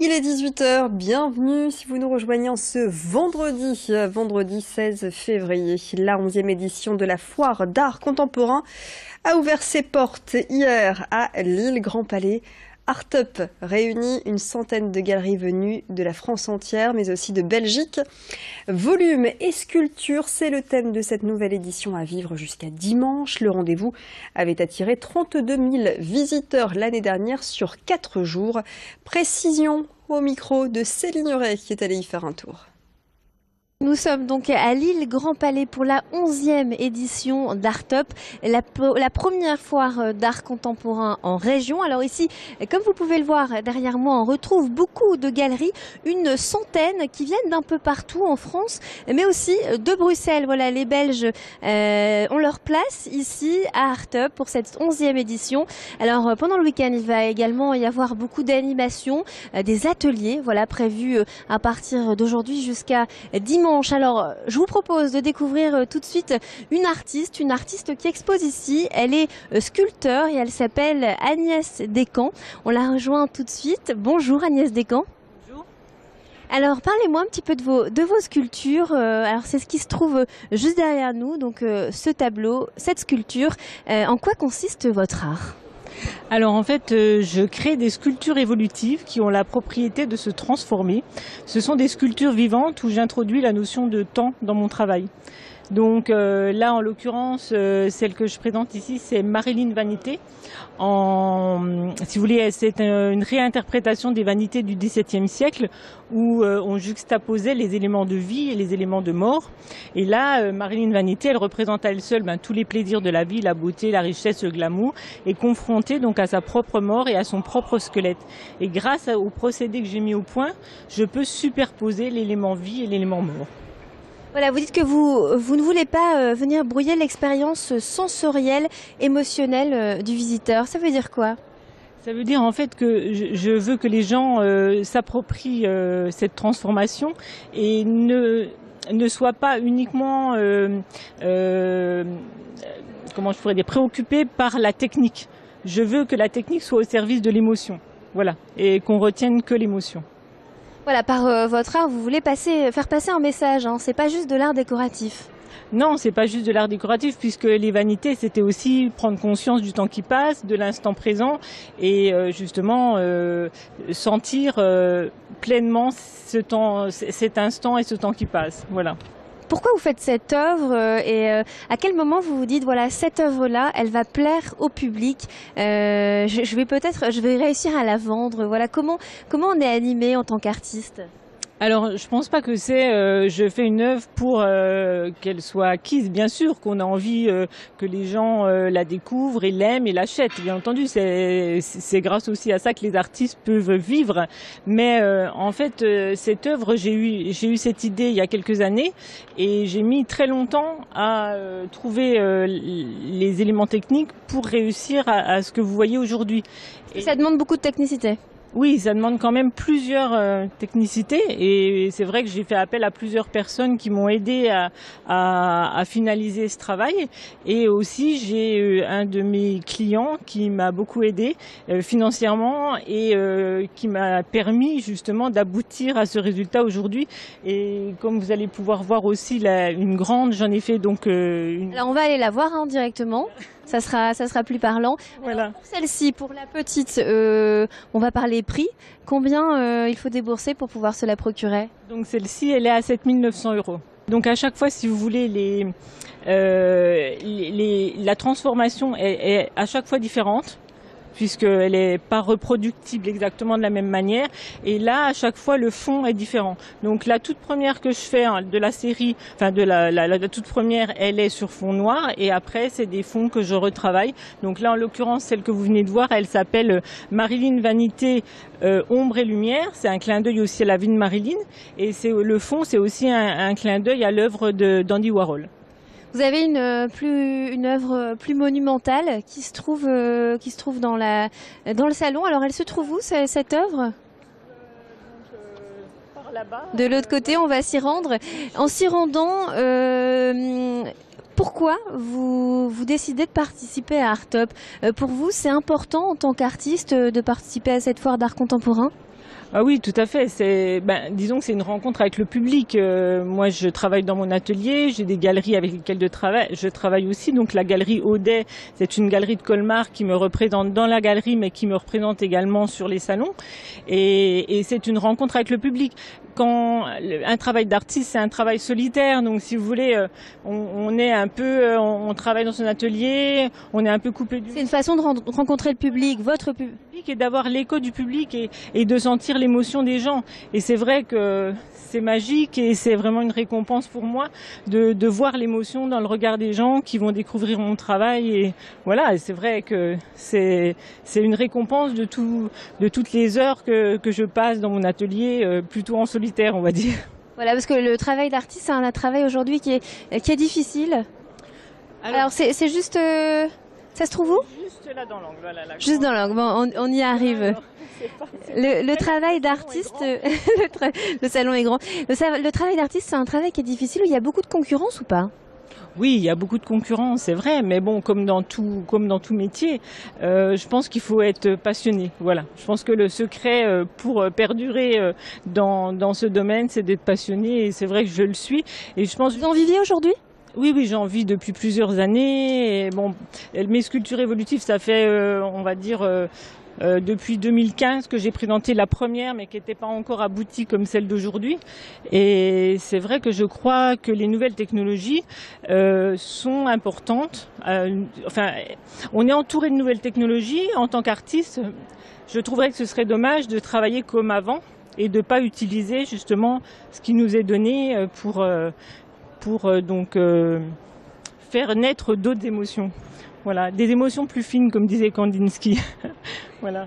Il est 18 h, bienvenue si vous nous rejoignez en ce vendredi 16 février. La 11e édition de la Foire d'art contemporain a ouvert ses portes hier à Lille Grand Palais. Art-Up réunit une centaine de galeries venues de la France entière, mais aussi de Belgique. Volume et sculpture, c'est le thème de cette nouvelle édition à vivre jusqu'à dimanche. Le rendez-vous avait attiré 32 000 visiteurs l'année dernière sur 4 jours. Précision au micro de Céline Ray qui est allée y faire un tour. Nous sommes donc à Lille Grand Palais pour la 11e édition d'Art-Up, la première foire d'art contemporain en région. Alors ici, comme vous pouvez le voir derrière moi, on retrouve beaucoup de galeries, une centaine qui viennent d'un peu partout en France, mais aussi de Bruxelles. Voilà, les Belges ont leur place ici à Art-Up pour cette 11e édition. Alors pendant le week-end, il va également y avoir beaucoup d'animations, des ateliers, voilà, prévus à partir d'aujourd'hui jusqu'à dimanche. Alors, je vous propose de découvrir tout de suite une artiste qui expose ici. Elle est sculpteur et elle s'appelle Agnès Descamps. On la rejoint tout de suite. Bonjour Agnès Descamps. Bonjour. Alors, parlez-moi un petit peu de vos sculptures. Alors, c'est ce qui se trouve juste derrière nous, donc ce tableau, cette sculpture. En quoi consiste votre art ? Alors en fait, je crée des sculptures évolutives qui ont la propriété de se transformer. Ce sont des sculptures vivantes où j'introduis la notion de temps dans mon travail. Donc là, en l'occurrence, celle que je présente ici, c'est Marilyn Vanité. Si vous voulez, c'est une réinterprétation des vanités du XVIIe siècle où on juxtaposait les éléments de vie et les éléments de mort. Et là, Marilyn Vanité, elle représente à elle seule tous les plaisirs de la vie, la beauté, la richesse, le glamour, et confrontée donc à sa propre mort et à son propre squelette. Et grâce au procédé que j'ai mis au point, je peux superposer l'élément vie et l'élément mort. Voilà, vous dites que vous ne voulez pas venir brouiller l'expérience sensorielle, émotionnelle du visiteur. Ça veut dire quoi ? Ça veut dire en fait que je veux que les gens s'approprient cette transformation et ne soient pas uniquement comment je pourrais dire, préoccupés par la technique. Je veux que la technique soit au service de l'émotion. Voilà, et qu'on retienne que l'émotion. Voilà, par votre art, vous voulez faire passer un message, hein. C'est pas juste de l'art décoratif. Non, c'est pas juste de l'art décoratif puisque les vanités, c'était aussi prendre conscience du temps qui passe, de l'instant présent et justement sentir pleinement cet instant et ce temps qui passe. Voilà. Pourquoi vous faites cette œuvre et à quel moment vous vous dites voilà, cette œuvre-là, elle va plaire au public, je vais réussir à la vendre. Voilà, comment on est animé en tant qu'artiste ? Alors, je pense pas que je fais une œuvre pour qu'elle soit acquise. Bien sûr qu'on a envie que les gens la découvrent et l'aiment et l'achètent. Bien entendu, c'est grâce aussi à ça que les artistes peuvent vivre. Mais en fait, cette œuvre, j'ai eu cette idée il y a quelques années et j'ai mis très longtemps à trouver les éléments techniques pour réussir à ce que vous voyez aujourd'hui. Et ça demande beaucoup de technicité. Oui, ça demande quand même plusieurs technicités et c'est vrai que j'ai fait appel à plusieurs personnes qui m'ont aidé à finaliser ce travail et aussi j'ai eu un de mes clients qui m'a beaucoup aidé financièrement et qui m'a permis justement d'aboutir à ce résultat aujourd'hui et comme vous allez pouvoir voir aussi une grande, j'en ai fait donc Alors on va aller la voir directement. Ça sera plus parlant. Voilà. Alors, pour celle-ci, pour la petite, on va parler prix. Combien il faut débourser pour pouvoir se la procurer ? Donc celle-ci, elle est à 7 900 €. Donc à chaque fois, si vous voulez, la transformation est à chaque fois différente, puisqu'elle n'est pas reproductible exactement de la même manière. Et là, à chaque fois, le fond est différent. Donc la toute première que je fais de la série, enfin de la toute première, elle est sur fond noir. Et après, c'est des fonds que je retravaille. Donc là, en l'occurrence, celle que vous venez de voir, elle s'appelle Marilyn Vanité, ombre et lumière. C'est un clin d'œil aussi à la vie de Marilyn. Et le fond, c'est aussi un clin d'œil à l'œuvre d'Andy Warhol. Vous avez une œuvre plus monumentale qui se trouve dans le salon. Alors elle se trouve où cette œuvre ? Par là-bas. De l'autre côté, on va s'y rendre. En s'y rendant, pourquoi vous décidez de participer à Art-Up ? Pour vous, c'est important en tant qu'artiste de participer à cette foire d'art contemporain ? Ah oui, tout à fait. Disons que c'est une rencontre avec le public. Moi, je travaille dans mon atelier, j'ai des galeries avec lesquelles je travaille aussi. Donc la galerie Audet, c'est une galerie de Colmar qui me représente dans la galerie, mais qui me représente également sur les salons. Et c'est une rencontre avec le public. Quand un travail d'artiste, c'est un travail solitaire. Donc, si vous voulez, on est un peu, on travaille dans son atelier, on est un peu coupé du. C'est une façon de rencontrer le public, votre public, Et d'avoir l'écho du public et de sentir l'émotion des gens. Et c'est vrai que c'est magique et c'est vraiment une récompense pour moi de voir l'émotion dans le regard des gens qui vont découvrir mon travail. Et voilà, et c'est vrai que c'est une récompense de toutes les heures que je passe dans mon atelier, plutôt en solitaire, on va dire. Voilà, parce que le travail d'artiste, c'est un travail aujourd'hui qui est difficile. Alors c'est juste, ça se trouve où? Juste là dans l'angle, voilà. Juste dans l'angle, bon, on y arrive. Alors, Le travail d'artiste, le salon est grand. Le travail d'artiste, c'est un travail qui est difficile où il y a beaucoup de concurrence ou pas? Oui, il y a beaucoup de concurrence, c'est vrai, mais bon, comme dans tout métier, je pense qu'il faut être passionné. Voilà, je pense que le secret pour perdurer dans ce domaine, c'est d'être passionné, et c'est vrai que je le suis. Et je pense. Vous en vivez aujourd'hui? Oui, j'en vis depuis plusieurs années. Et bon, mes sculptures évolutives, ça fait, on va dire. Depuis 2015 que j'ai présenté la première, mais qui n'était pas encore aboutie comme celle d'aujourd'hui. Et c'est vrai que je crois que les nouvelles technologies sont importantes. On est entouré de nouvelles technologies. En tant qu'artiste, je trouverais que ce serait dommage de travailler comme avant et de ne pas utiliser justement ce qui nous est donné pour faire naître d'autres émotions. Voilà, des émotions plus fines, comme disait Kandinsky. Voilà.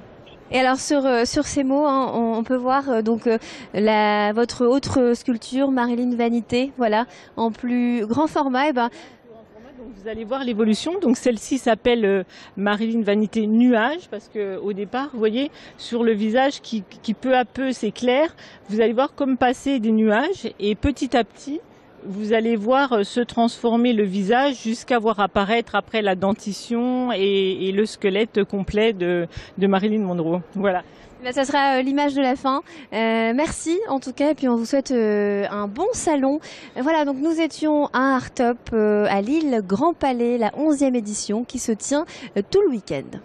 Et alors sur ces mots, hein, on peut voir votre autre sculpture, Marilyn Vanité, voilà, en plus grand format. Donc, vous allez voir l'évolution. Donc celle-ci s'appelle Marilyn Vanité Nuage, parce que au départ, vous voyez, sur le visage qui peu à peu s'éclaire, vous allez voir comme passer des nuages, et petit à petit, vous allez voir se transformer le visage jusqu'à voir apparaître après la dentition et le squelette complet de Marilyn Monroe. Voilà. Ça sera l'image de la fin. Merci en tout cas, et puis on vous souhaite un bon salon. Voilà, donc nous étions à Art Up à Lille, Grand Palais, la 11e édition qui se tient tout le week-end.